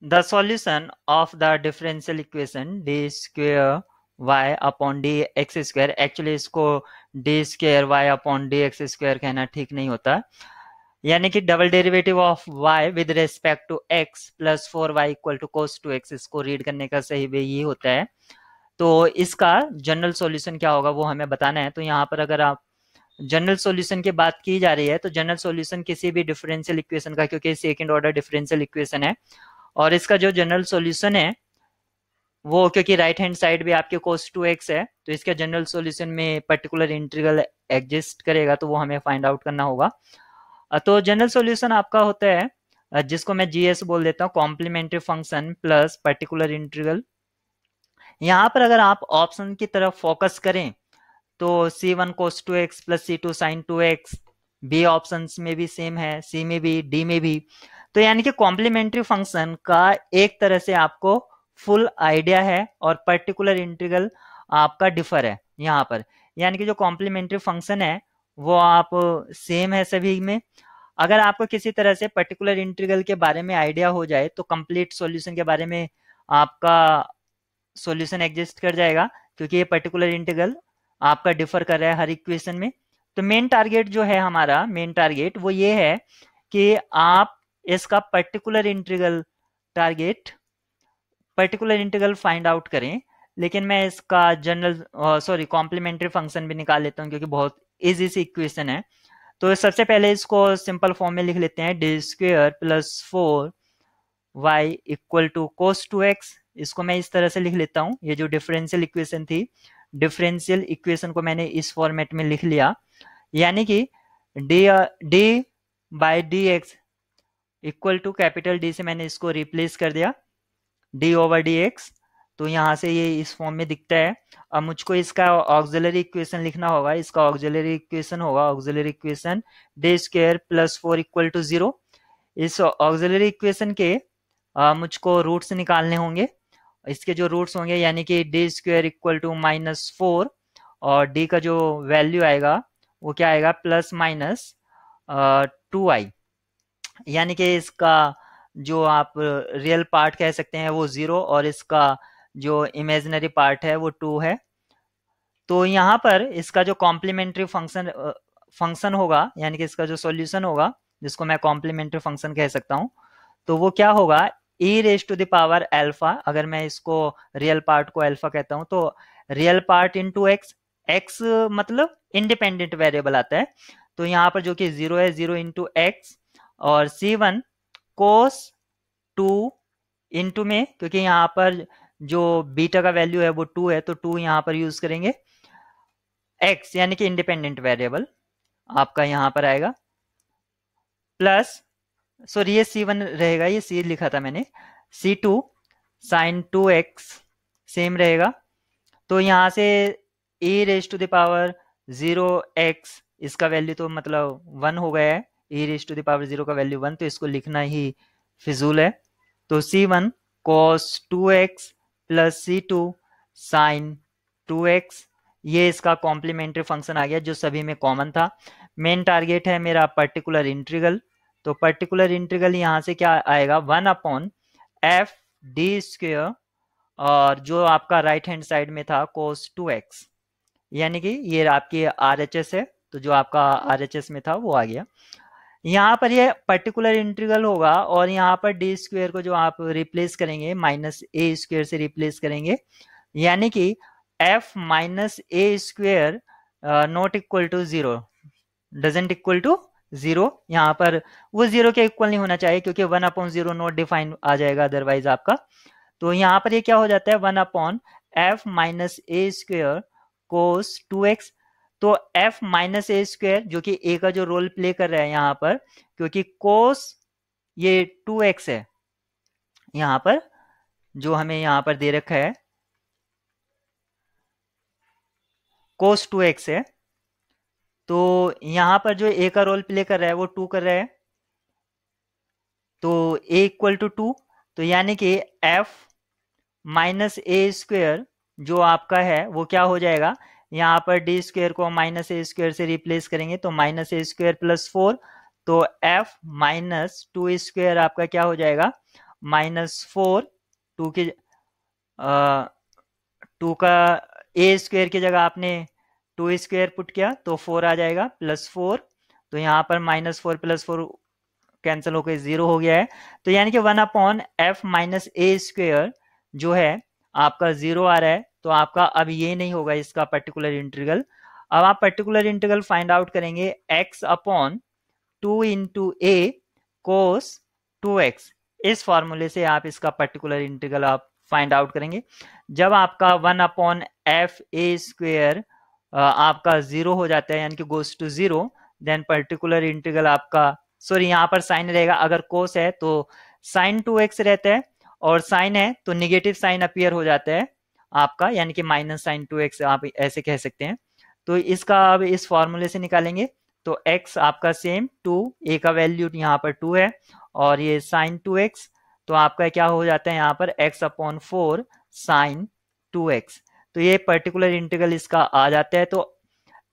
The solution of the differential equation d square y upon d x square, actually इसको d square y upon d x square कहना ठीक नहीं होता, यानी कि double derivative of y with respect to x plus 4y equal to cos two x, इसको read करने का सही वे ये होता है। तो इसका जनरल सॉल्यूशन क्या होगा वो हमें बताना है। तो यहाँ पर अगर आप जनरल सॉल्यूशन की बात की जा रही है तो जनरल सॉल्यूशन किसी भी डिफरेंशियल इक्वेशन का, क्योंकि सेकंड ऑर्डर डिफरेंशियल इक्वेशन है और इसका जो जनरल सॉल्यूशन है वो, क्योंकि राइट हैंड साइड भी आपके cos 2x है, तो इसका जनरल सॉल्यूशन में पर्टिकुलर इंटीग्रल एग्जिस्ट करेगा, तो वो हमें फाइंड आउट करना होगा। तो जनरल सॉल्यूशन आपका होता है जिसको मैं जीएस बोल देता हूँ, complementary function plus particular integral. यहाँ पर अगर आप ऑप्शन की तरफ फोकस करें तो C1 cos 2x plus C2 sin 2x, B option में भी सेम है, सी में भी, डी में भी। तो यानी कि कॉम्प्लीमेंट्री फंक्शन का एक तरह से आपको फुल आइडिया है और पर्टिकुलर इंटीग्रल आपका डिफर है यहाँ पर, यानी कि जो कॉम्प्लीमेंट्री फंक्शन है वो आप सेम है सभी में। अगर आपको किसी तरह से पर्टिकुलर इंटीग्रल के बारे में आइडिया हो जाए तो कंप्लीट सॉल्यूशन के बारे में आपका सॉल्यूशन एग्जिस्ट कर जाएगा, क्योंकि ये पर्टिकुलर इंटीग्रल आपका डिफर कर रहा है हर इक्वेशन में। तो मेन टारगेट जो है हमारा, मेन टारगेट वो ये है कि आप इसका पर्टिकुलर इंटीग्रल फाइंड आउट करें। लेकिन मैं इसका जनरल कॉम्प्लीमेंट्री फंक्शन भी निकाल लेता हूँ क्योंकि बहुत इजी सी इक्वेशन है। तो सबसे पहले इसको सिंपल फॉर्म में लिख लेते हैं, D square plus 4y equal to cos 2x। इसको मैं इस तरह से लिख लेता हूँ, ये जो डिफरेंशियल इक्वेशन थी, डिफरेंशियल इक्वेशन को मैंने इस फॉर्मेट में लिख लिया, यानी कि d by d x equal to capital D से मैंने इसको रिप्लेस कर दिया, डी ओवर डी एक्स। तो यहाँ से ये इस फॉर्म में दिखता है। अब मुझको इसका ऑक्सिलरी इक्वेशन लिखना होगा, इसका ऑक्सिलरी इक्वेशन होगा auxiliary equation D square plus 4 equal to 0। इस ऑक्सिलरी इक्वेशन के मुझको रूट्स निकालने होंगे। इसके जो रूट्स होंगे यानी कि डी स्क्वायर इक्वल टू -4 और डी का जो वैल्यू आएगा वो क्या आएगा, प्लस माइनस 2i, यानी कि इसका जो आप रियल पार्ट कह सकते हैं वो 0 और इसका जो इमेजिनरी पार्ट है वो 2 है। तो यहाँ पर इसका जो कॉम्प्लीमेंट्री फंक्शन होगा, यानी कि इसका जो सॉल्यूशन होगा जिसको मैं कॉम्प्लीमेंट्री फंक्शन कह सकता हूँ, तो वो क्या होगा, e raise to the power alpha. अगर मैं इसको रियल पार्ट को अल्फा कहता हूँ तो real part into x, x मतलब इंडिपेंडेंट वेरिएबल आता है, तो यहाँ पर जो कि 0 है, 0 इंटू एक्स और C1 कोस 2 इंटू में, क्योंकि यहाँ पर जो बीटा का वैल्यू है वो 2 है तो 2 यहाँ पर यूज करेंगे, x यानी कि इंडिपेंडेंट वेरिएबल आपका यहाँ पर आएगा, प्लस सॉरी ये C1 रहेगा, ये C लिखा था मैंने, C2 साइन 2x सेम रहेगा। तो यहाँ से e raise to the power 0x, इसका वैल्यू तो मतलब 1 हो गया है, e raise to the power 0 का वैल्यू 1, तो इसको लिखना ही फिजूल है। तो C1 cos 2x plus C2 sign 2x, ये इसका कॉम्प्लीमेंट्री फंक्शन आ गया जो सभी में कॉमन था। मेन टारगेट है मेरा पर्टिकुलर इंटीग्रल, तो पर्टिकुलर इंटीग्रल यहाँ से क्या आएगा, 1 अपॉन एफ डी स्क्वेयर और जो आपका राइट हैंड साइड में था cos 2x, यानी कि ये आपकी RHS है, तो जो आपका RHS में था वो आ गया। यहाँ पर ये पर्टिकुलर इंटीग्रल होगा और यहाँ पर डी स्क्वेयर को जो आप रिप्लेस करेंगे माइनस ए स्क्वेयर से रिप्लेस करेंगे, यानी कि F minus a square not equal to 0, doesn't equal to 0। यहाँ पर वो 0 के इक्वल नहीं होना चाहिए क्योंकि 1 अपॉन 0 नॉट डिफाइन आ जाएगा अदरवाइज आपका। तो यहाँ पर ये क्या हो जाता है, 1 upon F minus a square cos 2x। तो एफ माइनस ए स्क्वेयर जो कि ए का जो रोल प्ले कर रहा है यहाँ पर, क्योंकि कोस ये 2x है, यहाँ पर जो हमें यहाँ पर दे रखा है कोस 2x है, तो यहाँ पर जो ए का रोल प्ले कर रहा है वो 2 कर रहा है, तो ए इक्वल टू 2, तो यानी कि एफ माइनस ए स्क्वेयर जो आपका है वो क्या हो जाएगा, यहाँ पर डी स्क्वेयर को माइनस ए स्क्वेयर से रिप्लेस करेंगे तो माइनस ए स्क्वेयर प्लस 4, तो एफ माइनस 2 स्क्वेयर आपका क्या हो जाएगा, -4 2 के 2 का ए स्क्वायर की जगह आपने 2 स्क्वायर पुट किया तो 4 आ जाएगा +4। तो यहाँ पर -4 +4 कैंसिल होकर 0 हो गया है। तो यानी कि 1/f माइनस ए स्क्वायर जो है आपका 0 आ रहा है। तो आपका अब ये नहीं होगा इसका पर्टिकुलर इंटीग्रल। अब आप पर्टिकुलर इंटीग्रल फाइंड आउट करेंगे x/2 इंटू ए कोस 2x। इस फॉर्मूले से आप इसका पर्टिकुलर इंटीग्रल आप फाइंड आउट करेंगे। जब आपका 1/f ए स्क्वायर आपका 0 हो जाता है यानी कि goes to 0, then particular integral आपका, सॉरी यहाँ पर साइन रहेगा, अगर कोस है तो साइन 2x रहता है और साइन है तो निगेटिव साइन अपीयर हो जाता है आपका, यानी कि -sin2x आप ऐसे कह सकते हैं। तो इसका अब इस फॉर्मूले से निकालेंगे तो x आपका सेम 2, a का वैल्यू यहाँ पर 2 है और ये sin 2x, तो आपका क्या हो जाता है यहाँ पर x/4 sin 2x। तो ये पर्टिकुलर इंटीग्रल इसका आ जाता है। तो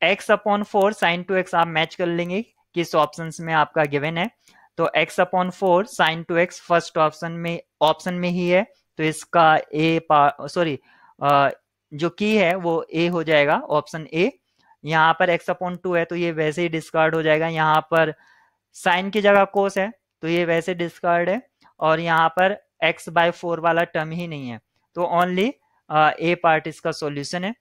x/4 sin 2x आप मैच कर लेंगे किस ऑप्शन में आपका गिवन है। तो x/4 sin 2x first option में ही है, तो इसका जो की है वो ए हो जाएगा, ऑप्शन ए। यहाँ पर x/2 है तो ये वैसे ही डिस्कार्ड हो जाएगा। यहाँ पर साइन की जगह कोस है तो ये वैसे डिस्कार्ड है और यहाँ पर x/4 वाला टर्म ही नहीं है, तो ओनली ए पार्ट इसका सॉल्यूशन है।